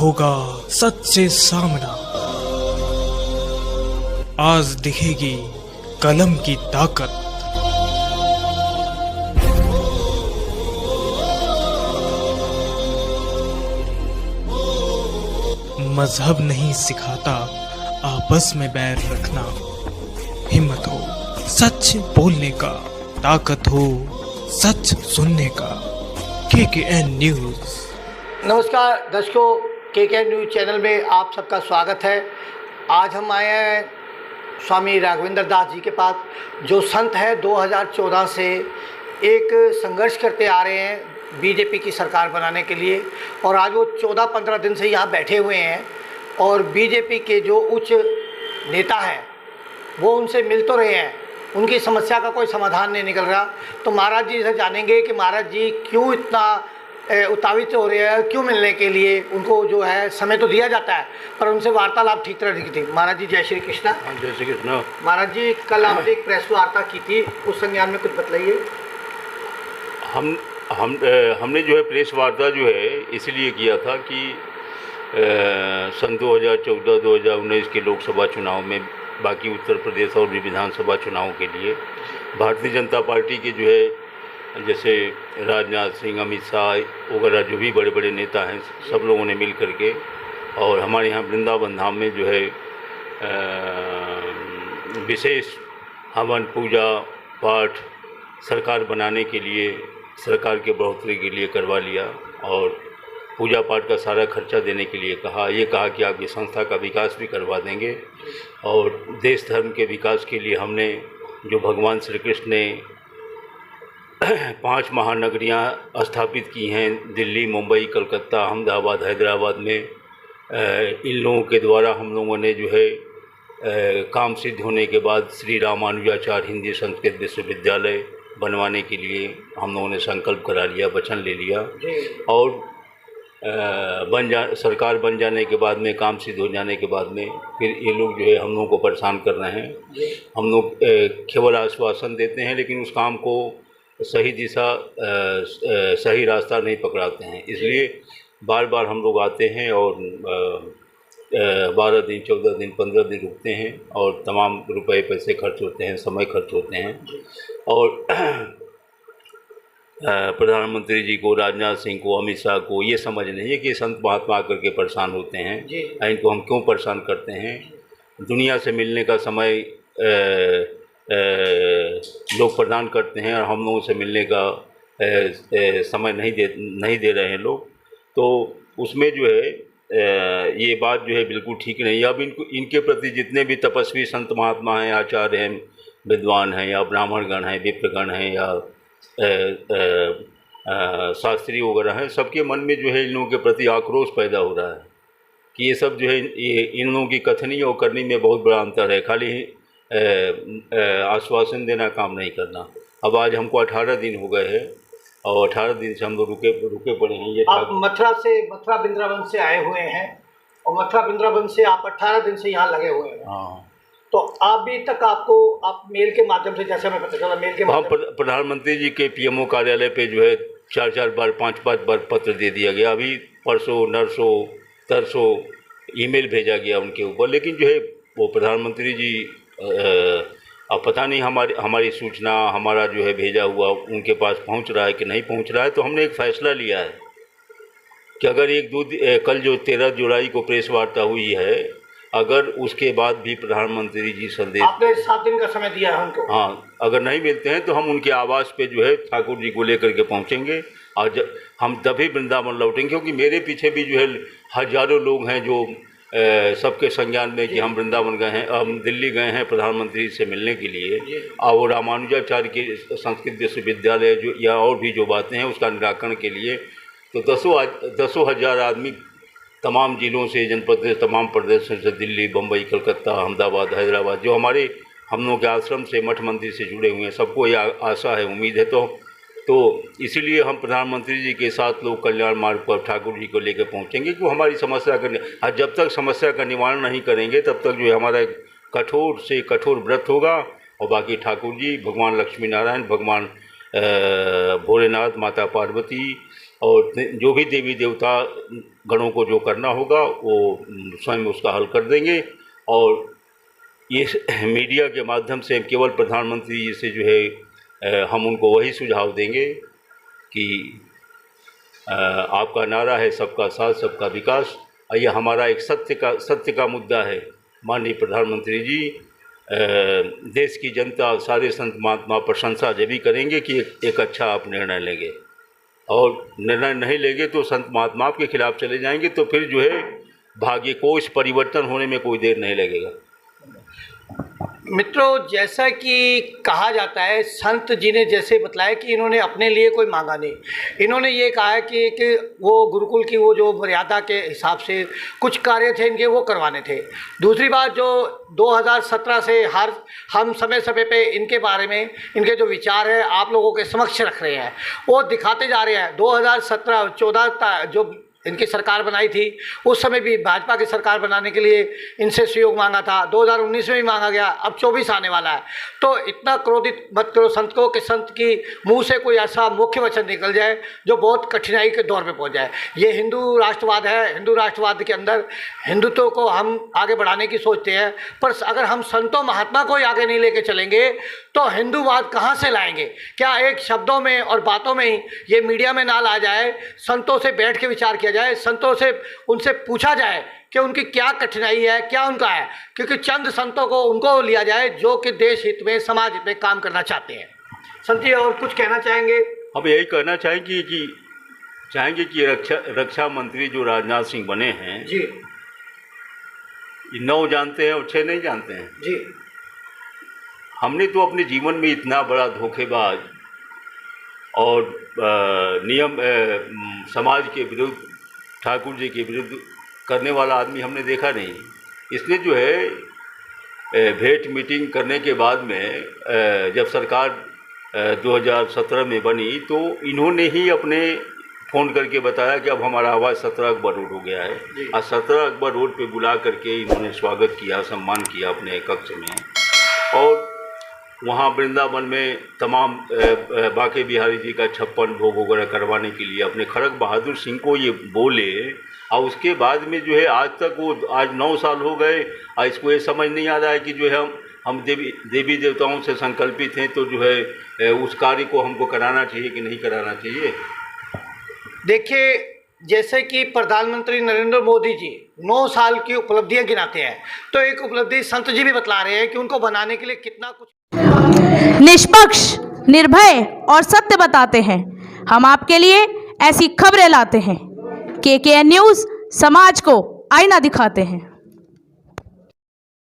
होगा सच से सामना। आज दिखेगी कलम की ताकत। मजहब नहीं सिखाता आपस में बैर रखना। हिम्मत हो सच बोलने का, ताकत हो सच सुनने का। KKN news. नमस्कार दर्शकों, KKN न्यूज़ चैनल में आप सबका स्वागत है। आज हम आए हैं स्वामी राघवेंद्र दास जी के पास, जो संत है 2014 से एक संघर्ष करते आ रहे हैं बीजेपी की सरकार बनाने के लिए। और आज वो 14-15 दिन से यहाँ बैठे हुए हैं और बीजेपी के जो उच्च नेता हैं वो उनसे मिल तो रहे हैं, उनकी समस्या का कोई समाधान नहीं निकल रहा। तो महाराज जी से जानेंगे कि महाराज जी क्यों इतना उत्साहित हो रहे हैं, क्यों मिलने के लिए उनको जो है समय तो दिया जाता है पर उनसे वार्तालाप ठीक तरह दिखती। महाराज जी जय श्री कृष्णा। जय श्री कृष्णा। महाराज जी कल आपने एक प्रेस वार्ता की थी, उस संज्ञान में कुछ बताइए। हमने जो है प्रेस वार्ता जो है इसलिए किया था कि सन 2014-2019 के लोकसभा चुनाव में, बाकी उत्तर प्रदेश और भी विधानसभा चुनाव के लिए भारतीय जनता पार्टी के जो है जैसे राजनाथ सिंह, अमित शाह वगैरह जो भी बड़े बड़े नेता हैं, सब लोगों ने मिल करके और हमारे यहाँ वृंदावन धाम में जो है विशेष हवन पूजा पाठ सरकार बनाने के लिए, सरकार के बढ़ोतरी के लिए करवा लिया और पूजा पाठ का सारा खर्चा देने के लिए कहा। ये कहा कि आपकी संस्था का विकास भी करवा देंगे और देश धर्म के विकास के लिए हमने जो भगवान श्री कृष्ण ने 5 महानगरियां स्थापित की हैं, दिल्ली, मुंबई, कलकत्ता, अहमदाबाद, हैदराबाद में, इन लोगों के द्वारा हम लोगों ने जो है काम सिद्ध होने के बाद श्री रामानुजाचार्य हिंदी संस्कृत विश्वविद्यालय बनवाने के लिए हम लोगों ने संकल्प करा लिया, वचन ले लिया। और सरकार बन जाने के बाद में, काम सिद्ध हो जाने के बाद में फिर ये लोग जो है हम लोगों को परेशान कर रहे हैं। हम लोग केवल आश्वासन देते हैं लेकिन उस काम को सही दिशा, सही रास्ता नहीं पकड़ाते हैं। इसलिए बार बार हम लोग आते हैं और 12 दिन, 14 दिन, 15 दिन रुकते हैं और तमाम रुपए पैसे खर्च होते हैं, समय खर्च होते हैं। और प्रधानमंत्री जी को, राजनाथ सिंह को, अमित शाह को ये समझ नहीं है कि संत महात्मा आकर के परेशान होते हैं, इनको हम क्यों परेशान करते हैं। दुनिया से मिलने का समय लोग प्रदान करते हैं और हम लोगों से मिलने का समय नहीं दे रहे हैं लोग। तो उसमें जो है ये बात जो है बिल्कुल ठीक नहीं है। अब इनके प्रति जितने भी तपस्वी संत महात्मा हैं, आचार्य हैं, विद्वान हैं या ब्राह्मणगण हैं, विप्रगण हैं या शास्त्री वगैरह हैं, सबके मन में जो है इन लोगों के प्रति आक्रोश पैदा हो रहा है कि ये सब जो है इन लोगों की कथनी और करनी में बहुत बड़ा अंतर है। खाली आश्वासन देना, काम नहीं करना। अब आज हमको 18 दिन हो गए हैं और 18 दिन से हम लोग रुके पड़े हैं। ये आप मथुरा वृंदावन से आए हुए हैं और मथुरा वृंदावन से आप 18 दिन से यहाँ लगे हुए हैं। हाँ, तो अभी तक आप मेल के माध्यम से, जैसे हमें पता चला मेल के माध्यम प्रधानमंत्री जी के PMO कार्यालय पे जो है 4-4 बार, 5-5 बार पत्र दे दिया गया। अभी परसों, नरसों, तरसों ईमेल भेजा गया उनके ऊपर, लेकिन जो है वो प्रधानमंत्री जी अब पता नहीं हमारी सूचना, हमारा जो है भेजा हुआ उनके पास पहुंच रहा है कि नहीं पहुंच रहा है। तो हमने एक फ़ैसला लिया है कि अगर कल जो 13 जुलाई को प्रेस वार्ता हुई है, अगर उसके बाद भी प्रधानमंत्री जी संदेश, आपने 7 दिन का समय दिया है उनको, हाँ, अगर नहीं मिलते हैं तो हम उनके आवास पे जो है ठाकुर जी को लेकर के पहुंचेंगे और हम तभी वृंदावन लौटेंगे। क्योंकि मेरे पीछे भी जो है हजारों लोग हैं जो सबके संज्ञान में कि हम वृंदावन गए हैं, हम दिल्ली गए हैं प्रधानमंत्री से मिलने के लिए और रामानुजाचार्य के संस्कृत विश्वविद्यालय जो या और भी जो बातें हैं उसका निराकरण के लिए। तो दसों हज़ार आदमी तमाम ज़िलों से, जनपद से, तमाम प्रदेशों से, दिल्ली, बम्बई, कलकत्ता, अहमदाबाद, हैदराबाद, जो हम लोग के आश्रम से, मठ मंदिर से जुड़े हुए हैं, सबको ये आशा है, उम्मीद है। तो इसीलिए हम प्रधानमंत्री जी के साथ लोक कल्याण मार्ग पर ठाकुर जी को लेकर पहुंचेंगे कि हमारी समस्या का, जब तक समस्या का निवारण नहीं करेंगे तब तक जो है हमारा कठोर से कठोर व्रत होगा। और बाकी ठाकुर जी, भगवान लक्ष्मी नारायण, भगवान भोलेनाथ, माता पार्वती और जो भी देवी देवता गणों को जो करना होगा वो स्वयं उसका हल कर देंगे। और ये मीडिया के माध्यम से केवल प्रधानमंत्री जी से जो है हम उनको वही सुझाव देंगे कि आपका नारा है सबका साथ सबका विकास, और ये हमारा एक सत्य का मुद्दा है। माननीय प्रधानमंत्री जी देश की जनता सारे संत महात्मा प्रशंसा जब भी करेंगे कि एक अच्छा आप निर्णय लेंगे, और निर्णय नहीं लेंगे तो संत महात्मा के खिलाफ चले जाएंगे, तो फिर जो है भाग्य कोश परिवर्तन होने में कोई देर नहीं लगेगा। मित्रों, जैसा कि कहा जाता है, संत जी ने जैसे बतलाया कि इन्होंने अपने लिए कोई मांगा नहीं। इन्होंने ये कहा है कि वो गुरुकुल की वो जो मर्यादा के हिसाब से कुछ कार्य थे इनके वो करवाने थे। दूसरी बात, जो 2017 से हम समय समय पे इनके बारे में इनके जो विचार है आप लोगों के समक्ष रख रहे हैं, वो दिखाते जा रहे हैं। 2017-14 जो इनकी सरकार बनाई थी उस समय भी भाजपा की सरकार बनाने के लिए इनसे सहयोग मांगा था, 2019 में भी मांगा गया, अब 24 आने वाला है। तो इतना क्रोधित मत करो संत को कि संत की मुंह से कोई ऐसा मुख्य वचन निकल जाए जो बहुत कठिनाई के दौर में पहुंच जाए। ये हिंदू राष्ट्रवाद है। हिंदू राष्ट्रवाद के अंदर हिंदुत्व को हम आगे बढ़ाने की सोचते हैं, पर अगर हम संतों महात्मा को ही आगे नहीं लेके चलेंगे तो हिंदूवाद कहाँ से लाएंगे? क्या एक शब्दों में और बातों में ही ये मीडिया में ना ला जाए? संतों से बैठ के विचार किया जाए, संतों से उनसे पूछा जाए कि उनकी क्या कठिनाई है, क्या उनका है, क्योंकि चंद संतों को उनको लिया जाए जो कि देश हित में समाज हित में काम करना चाहते हैं। संत जी और कुछ कहना चाहेंगे? हम यही कहना चाहेंगे कि रक्षा मंत्री जो राजनाथ सिंह बने हैं जी, 9 जानते हैं और 6 नहीं जानते हैं जी। हमने तो अपने जीवन में इतना बड़ा धोखेबाज और नियम समाज के विरुद्ध, ठाकुर जी के विरुद्ध करने वाला आदमी हमने देखा नहीं। इसलिए जो है भेंट मीटिंग करने के बाद में जब सरकार 2017 में बनी तो इन्होंने ही अपने फ़ोन करके बताया कि अब हमारा आवाज़ 17 अकबर रोड हो गया है, और 17 अकबर रोड पे बुला करके इन्होंने स्वागत किया, सम्मान किया अपने कक्ष में। और वहाँ वृंदावन में तमाम बांके बिहारी जी का 56 भोग वगैरह करवाने के लिए अपने खड़ग बहादुर सिंह को ये बोले, और उसके बाद में जो है आज तक वो आज 9 साल हो गए और इसको ये समझ नहीं आ रहा है कि जो है हम देवी देवताओं से संकल्पित हैं, तो जो है उस कार्य को हमको कराना चाहिए कि नहीं कराना चाहिए। देखिए, जैसे कि प्रधानमंत्री नरेंद्र मोदी जी 9 साल की उपलब्धियां गिनाते हैं, तो एक उपलब्धि संत जी भी बतला रहे हैं कि उनको बनाने के लिए कितना कुछ। निष्पक्ष, निर्भय और सत्य बताते हैं। हम आपके लिए ऐसी खबरें लाते हैं। KKN न्यूज़ समाज को आईना दिखाते हैं।